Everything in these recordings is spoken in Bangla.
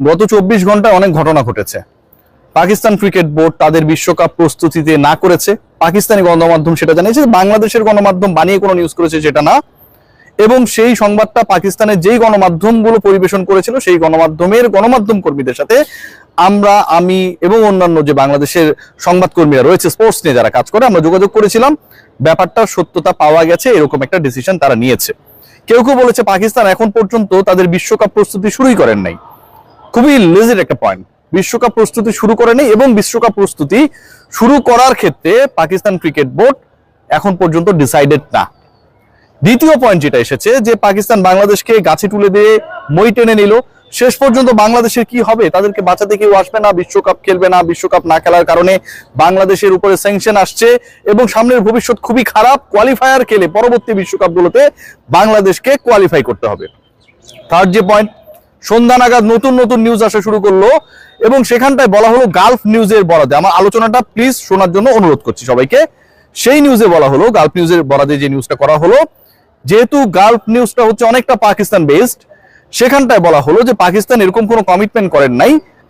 গত 24 ঘন্টায় অনেক ঘটনা ঘটেছে। পাকিস্তান ক্রিকেট বোর্ড তাদের বিশ্বকাপ প্রস্তুতিতে না করেছে, পাকিস্তানি গণমাধ্যম সেটা জানিয়েছে, বাংলাদেশের গণমাধ্যম বানিয়ে কোনো নিউজ করেছে সেটা না। এবং সেই সংবাদটা পাকিস্তানের যেই গণমাধ্যমগুলো পরিবেশন করেছিল সেই গণমাধ্যম কর্মীদের সাথে আমি এবং অন্যান্য যে বাংলাদেশের সংবাদকর্মীরা রয়েছে স্পোর্টস নিয়ে যারা কাজ করে আমরা যোগাযোগ করেছিলাম। ব্যাপারটার সত্যতা পাওয়া গেছে, এরকম একটা ডিসিশন তারা নিয়েছে। কেউ কেউ বলেছে পাকিস্তান এখন পর্যন্ত তাদের বিশ্বকাপ প্রস্তুতি শুরুই করেন নাই। খুবই লেজিট একটা পয়েন্ট। বিশ্বকাপ প্রস্তুতি শুরু করে নেই এবং বিশ্বকাপ প্রস্তুতি শুরু করার ক্ষেত্রে পাকিস্তান ক্রিকেট বোর্ড এখন পর্যন্ত ডিসাইডেড না। দ্বিতীয় পয়েন্ট যেটা এসেছে যে পাকিস্তান বাংলাদেশকে গাছে তুলে দিয়ে মই টেনে নিল, শেষ পর্যন্ত বাংলাদেশের কি হবে? তাদেরকে বাঁচাতে কেউ আসবে না, বিশ্বকাপ খেলবে না, বিশ্বকাপ না খেলার কারণে বাংলাদেশের উপরে স্যাংশন আসছে এবং সামনের ভবিষ্যৎ খুবই খারাপ। কোয়ালিফায়ার খেলে পরবর্তী বিশ্বকাপগুলোতে বাংলাদেশকে কোয়ালিফাই করতে হবে। থার্ড যে পয়েন্ট, সন্ধ্যা নাগাদ নতুন নতুন নিউজ আসা শুরু করলো এবং সেখানটায় বলা হলো গালফ নিউজের বরাদে, আমার আলোচনাটা প্লিজ শোনার জন্য অনুরোধ করছি সবাইকে। সেই নিউজে বলা হলো, গালফ নিউজের বরাদে যে নিউজটা করা হলো, যেহেতু গালফ নিউজটা হচ্ছে অনেকটা পাকিস্তান বেসড, সেখানটায় বলা হলো যে পাকিস্তান এরকম কোনো কমিটমেন্ট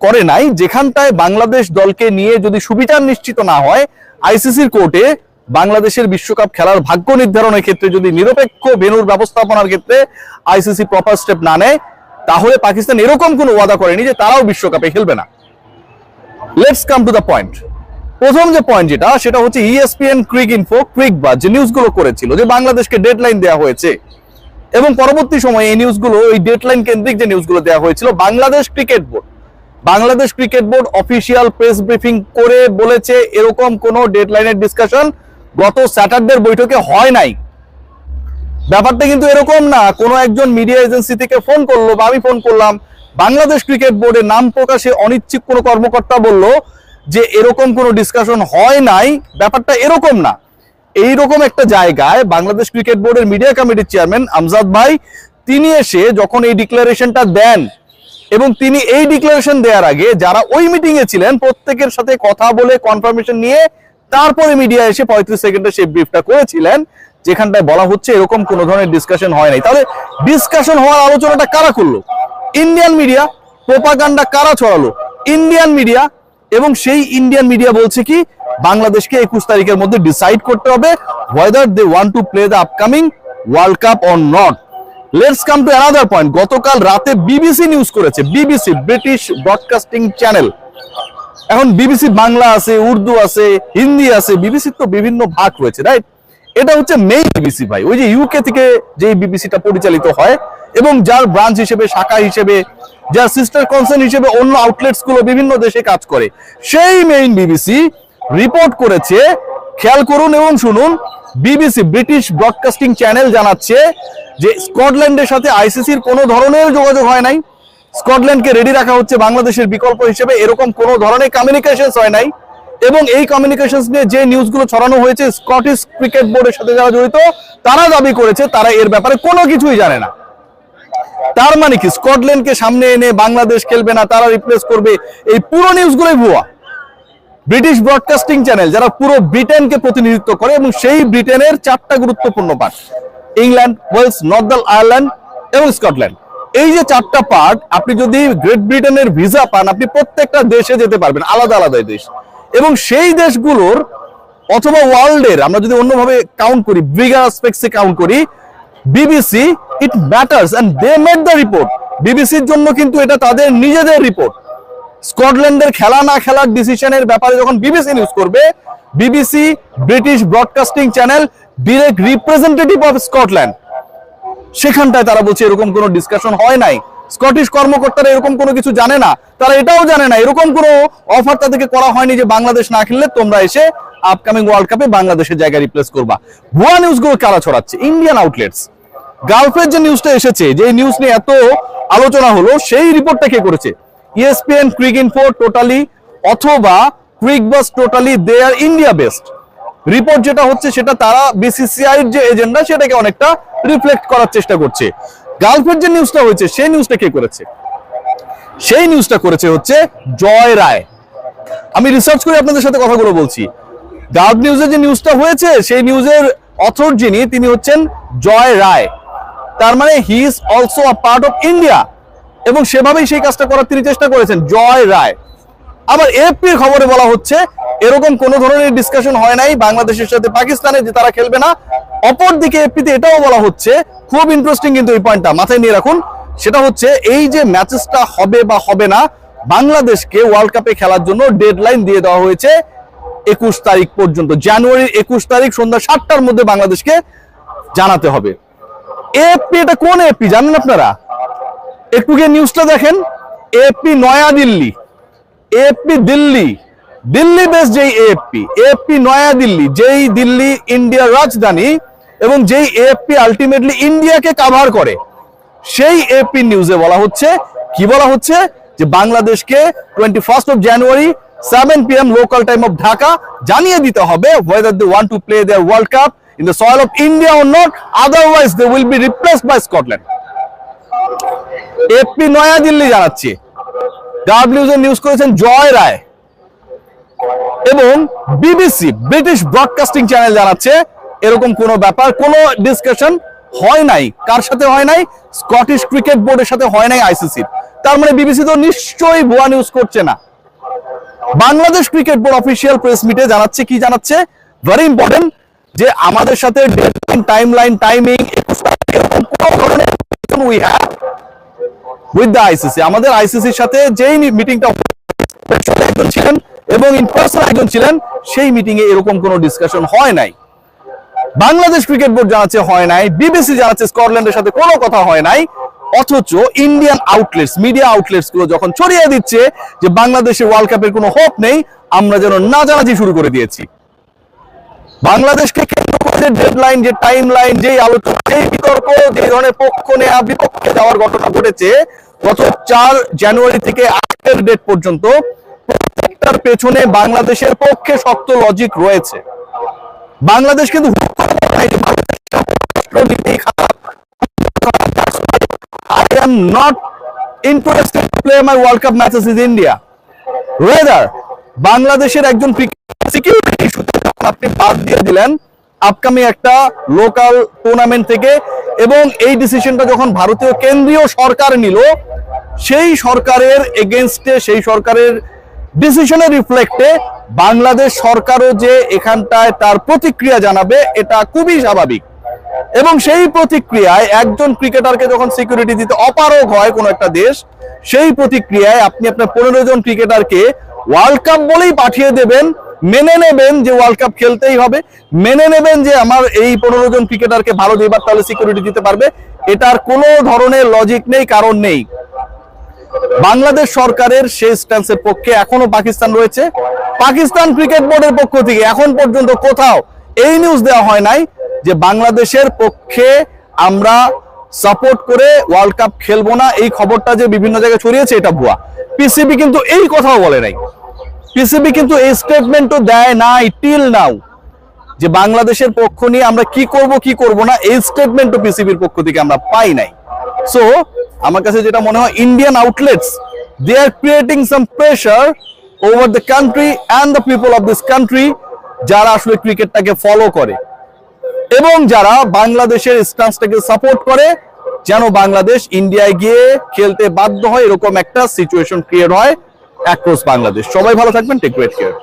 করে নাই যেখানটায় বাংলাদেশ দলকে নিয়ে যদি সুবিচার নিশ্চিত না হয় আইসিসির কোর্টে বাংলাদেশের বিশ্বকাপ খেলার ভাগ্য নির্ধারণের ক্ষেত্রে যদি নিরপেক্ষ ভেন্যুর ব্যবস্থাপনার ক্ষেত্রে আইসিসি প্রপার স্টেপ না নেয়, তাহলে পাকিস্তান এরকম কোনো ওয়াদা করেনি যে তারাও বিশ্বকাপে খেলবে না। Let's come to the point. প্রথম যে পয়েন্ট যেটা সেটা হচ্ছে ইএসপিএন ক্রিকবাজ যে নিউজগুলো করেছিল যে বাংলাদেশকে ডেডলাইন দেওয়া হয়েছে এবং পরবর্তী সময়ে এই নিউজগুলো, এই ডেডলাইন কেন্দ্রিক যে নিউজগুলো দেওয়া হয়েছিল, Bangladesh cricket board official press briefing করে বলেছে এরকম কোনো ডেডলাইনের ডিসকাশন গত স্যাটারডের বৈঠকে হয় নাই। ব্যাপারটা কিন্তু এরকম না কোনো একজন মিডিয়া এজেন্সি থেকে ফোন করলো বা আমি ফোন করলাম, বাংলাদেশ ক্রিকেট বোর্ডের নাম প্রকাশে অনিচ্ছুক কোনো কর্মকর্তা বলল যে এরকম কোনো ডিসকাশন হয় নাই। ব্যাপারটা এরকম না। এইরকম একটা জায়গায় বাংলাদেশ ক্রিকেট বোর্ডের মিডিয়া কমিটির চেয়ারম্যান আমজাদ ভাই তিনি এসে যখন এই ডিক্লারেশনটা দেন এবং তিনি এই ডিক্লারেশন দেওয়ার আগে যারা ওই মিটিং এ ছিলেন প্রত্যেকের সাথে কথা বলে কনফার্মেশন নিয়ে তারপরে মিডিয়া এসে 35 সেকেন্ডে সেই ব্রিফটা করেছিলেন, যেখানটায় বলা হচ্ছে এরকম কোনো ধরনের ডিসকাশন হয় নাই। তাহলে ডিসকাশন হওয়ার আলোচনাটা কারা করলো? Indian media. প্রোপাগান্ডা কারা ছড়ালো? Indian media. এবং সেই ইন্ডিয়ান মিডিয়া বলছে কি বাংলাদেশকে 21 তারিখের মধ্যে ডিসাইড করতে হবে whether they want to play the upcoming world cup or not. Let's come to another point. গতকাল রাতে বিবিসি নিউজ করেছে, বিবিসি ব্রিটিশ ব্রডকাস্টিং চ্যানেল। এখন বিবিসি বাংলা আছে, উর্দু আছে, হিন্দি আছে, বিবিসির তো বিভিন্ন ভাগ রয়েছে, রাইট? এটা হচ্ছে মেইন বিবিসি ভাই, ওই যে ইউকে থেকে যে বিবিসিটা পরিচালিত হয় এবং যার ব্রাঞ্চ হিসেবে, শাখা হিসেবে, যার সিস্টার কনসার্ন হিসেবে অন্য আউটলেটস গুলো বিভিন্ন দেশে কাজ করে, সেই মেইন বিবিসি রিপোর্ট করেছে। খেয়াল করুন এবং শুনুন, বিবিসি ব্রিটিশ ব্রডকাস্টিং চ্যানেল জানাচ্ছে যে স্কটল্যান্ডের সাথে আইসিসির কোনো ধরনের যোগাযোগ হয় নাই। স্কটল্যান্ডকে রেডি রাখা হচ্ছে বাংলাদেশের বিকল্প হিসেবে, এরকম কোনো ধরনের কমিউনিকেশনস হয় নাই। এবং এই কমিউনিকেশনস নিয়ে যে নিউজগুলো ছড়ানো হয়েছে স্কটিশ ক্রিকেট বোর্ডের সাথে যারা জড়িত তারা দাবি করেছে তারা এর ব্যাপারে কোনো কিছুই জানে না। তার মানে কি স্কটল্যান্ডকে সামনে এনে বাংলাদেশ খেলবে না, তারা রিপ্লেস করবে, এই পুরো নিউজগুলোই ভুয়া। ব্রিটিশ ব্রডকাস্টিং চ্যানেল যারা পুরো ব্রিটেনকে প্রতিনিধিত্ব করে এবং সেই ব্রিটেনের 4টা গুরুত্বপূর্ণ part, England, Wales, Northern Ireland এবং স্কটল্যান্ড, এই যে 4টা পার্ট, আপনি যদি গ্রেট ব্রিটেনের ভিসা পান আপনি প্রত্যেকটা দেশে যেতে পারবেন, আলাদা আলাদা দেশ। এবং সেই দেশগুলোর অথবা ওয়ার্ল্ডের আমরা যদি অন্যভাবে কাউন্ট করি, বিগার অ্যাসপেক্টসে কাউন্ট করি, BBC it matters and they made the report. বিবিসির জন্য কিন্তু এটা তাদের নিজেদের রিপোর্ট। স্কটল্যান্ডের খেলা না খেলার ডিসিশনের ব্যাপারে যখন বিবিসি নিউজ করবে, BBC British broadcasting channel direct representative of Scotland, সেখানটায় তারা বলছে এরকম কোনো ডিসকাশন হয় নাই। স্কটিশ কর্মকর্তারা এরকম কোনো কিছু জানে না, তারা এটাও জানে না এরকম কোনো অফার তাদেরকে করা হয়নি যে বাংলাদেশ না খেললে তোমরা এসে আপকামিং ওয়ার্ল্ড কাপে বাংলাদেশের জায়গায় রিপ্লেস করবা। ভুয়া নিউজগুলো কারা ছড়াচ্ছে? Indian outlets. গালফের যে নিউজটা এসেছে, যে নিউজ নিয়ে এত আলোচনা হলো, সেই রিপোর্টটা কে করেছে? ESPN ক্রিকইনফো টোটালি অথবা ক্রিকবাজ টোটালি দে আর ইন্ডিয়া বেসড। রিপোর্ট যেটা হচ্ছে সেটা তারা বিসিসিআই এর যে এজেন্ডা সেটাকে অনেকটা রিফ্লেক্ট করার চেষ্টা করছে। গালফের যে নিউজটা হয়েছে সেই নিউজটা কে করেছে? সেই নিউজটা করেছে হচ্ছে জয় রায়। আমি রিসার্চ করে আপনাদের সাথে কথাগুলো বলছি। গালফ নিউজের যে নিউজটা হয়েছে সেই নিউজের অথর যিনি, তিনি হচ্ছেন জয় রায়। তার মানে he is also a part of India. এবং সেভাবেই সেই কাজটা করার তিনি চেষ্টা করেছেন। জয় রায়। আবার এএফপির খবরে বলা হচ্ছে এরকম কোন ধরনের ডিসকাশন হয় নাই বাংলাদেশের সাথে পাকিস্তানে যে তারা খেলবে না। অপরদিকে এএফপিতে এটাও বলা হচ্ছে, খুব ইন্টারেস্টিং কিন্তু এই পয়েন্টটা মাথায় নিয়ে রাখুন, সেটা হচ্ছে এই যে ম্যাচেসটা হবে বা হবে না, বাংলাদেশকে ওয়ার্ল্ড কাপে খেলার জন্য ডেডলাইন দিয়ে দেওয়া হয়েছে 21 তারিখ পর্যন্ত। জানুয়ারির 21 তারিখ সন্ধ্যা 7টার মধ্যে বাংলাদেশকে জানাতে হবে। এএফপি, এটা কোন এএফপি জানেন আপনারা? একটু গিয়ে নিউজটা দেখেন। AFP New Delhi, AFP Delhi, Delhi base যেই এএফপি নয়াদিল্লি, যেই দিল্লি ইন্ডিয়ার রাজধানী এবং যেই এএফপি আলটিমেটলি ইন্ডিয়াকে কভার করে, সেই এএফপি নিউজে বলা হচ্ছে, কি বলা হচ্ছে, যে বাংলাদেশকে 21st of January 7 PM local time of Dhaka জানিয়ে দিতে হবে whether they want to play their World Cup in the soil of India or not, otherwise they will be replaced by Scotland. AFP New Delhi জানাচ্ছে, ডাব্লিউজে নিউজ করেছেন জয় রায়, এবং বিবিসি ব্রিটিশ ব্রডকাস্টিং চ্যানেল জানাচ্ছে এরকম কোনো ব্যাপার, কোনো ডিসকাশন হয় নাই। কার সাথে হয় নাই? স্কটিশ ক্রিকেট বোর্ডের সাথে হয় নাই আইসিসির। তার মানে বিবিসি তো নিশ্চয়ই ভুয়া নিউজ করছে না। Bangladesh cricket board official press মিটে জানাচ্ছে, কি জানাচ্ছে, ভেরি ইম্পর্টেন্ট, যে আমাদের সাথে ডেডলাইন, টাইমলাইন, টাইমিং এরকম কোনো ধরনের we have with the ICC. আমাদের আইসিসির সাথে যেই মিটিংটা একজন ছিলেন এবং ইন পার্সন একজন ছিলেন, সেই মিটিং এ এরকম কোনো ডিসকাশন হয় নাই। বাংলাদেশ ক্রিকেট বোর্ড জানাচ্ছে হয় নাই, বিবিসি জানাচ্ছে স্কটল্যান্ডের সাথে কোনো কথা হয় নাই। অথচ ইন্ডিয়ান আউটলেটস, মিডিয়া আউটলেটস গুলো যখন ছড়িয়ে দিচ্ছে যে বাংলাদেশের ওয়ার্ল্ড কাপের কোনো হোপ নেই, আমরা যেন নাচানাচি শুরু করে দিয়েছি। বাংলাদেশকে কেন্দ্র করে যে ডেডলাইন, যে টাইম লাইন, যেই আলোচনা, যেই বিতর্ক, যে ধরনের পক্ষ নেওয়া বিপক্ষে যাওয়ার ঘটনা ঘটেছে গত 4 জানুয়ারি থেকে আজকের ডেট পর্যন্ত, প্রত্যেকটার পেছনে বাংলাদেশের পক্ষে শক্ত লজিক রয়েছে। বাংলাদেশ কিন্তু I am not interested to play my World Cup matches in India. Rather, বাংলাদেশের একজন সিকিউরিটি ইস্যুতে আপনি বাদ দিয়ে দিলেন আপকামিং একটা লোকাল টুর্নামেন্ট থেকে, এবং এই ডিসিশনটা যখন ভারতীয় কেন্দ্রীয় সরকার নিল, সেই সরকারের এগেইনস্টে, সেই সরকারের ডিসিশনের রিফ্লেক্টে বাংলাদেশ সরকারও যে এখানটায় তার প্রতিক্রিয়া জানাবে, এটা খুবই স্বাভাবিক। এবং সেই প্রতিক্রিয়ায় একজন ক্রিকেটারকে যখন সিকিউরিটি দিতে অপারগ হয় কোন একটা দেশ, সেই প্রতিক্রিয়ায় আপনি আপনার 15 জন ক্রিকেটারকে ওয়ার্ল্ড কাপ বলেই পাঠিয়ে দেবেন, মেনে নেবেন যে ওয়ার্ল্ড কাপ খেলতেই হবে, মেনে নেবেন যে আমার এই 15 জন ক্রিকেটারকে ভারত এবার তাহলে সিকিউরিটি দিতে পারবে, এটার কোনো ধরনের লজিক নেই, কারণ নেই। বাংলাদেশ সরকারের সেই স্ট্যান্সের পক্ষে এখনো পাকিস্তান রয়েছে। পাকিস্তান ক্রিকেট বোর্ডের পক্ষ থেকে এখন পর্যন্ত কোথাও এই নিউজ দেওয়া হয় নাই যে বাংলাদেশের পক্ষে আমরা সাপোর্ট করে ওয়ার্ল্ড কাপ খেলবো না। এই খবরটা যে বিভিন্ন জায়গায় ছড়িয়েছে এটা ভুয়া। পিসিবি কিন্তু এই কথাও বলে নাই, পিসিবি কিন্তু এই স্টেটমেন্টও দেয় নাই টিল নাও, যে বাংলাদেশের পক্ষ নিয়ে আমরা কি করব কি করব না, এই স্টেটমেন্টও পিসিবির পক্ষ থেকে আমরা পাই নাই। সো আমার কাছে যেটা মনে হয়, Indian outlets they are creating some pressure over the country and the people of this country, যারা আসলে ক্রিকেটটাকে ফলো করে এবং যারা বাংলাদেশের স্ট্যান্সটাকে সাপোর্ট করে, যেন বাংলাদেশ ইন্ডিয়ায় গিয়ে খেলতে বাধ্য হয়, এরকম একটা সিচুয়েশন ক্রিয়েট হয় অ্যাক্রস বাংলাদেশ। সবাই ভালো থাকবেন, টেক গ্রেট কেয়ার।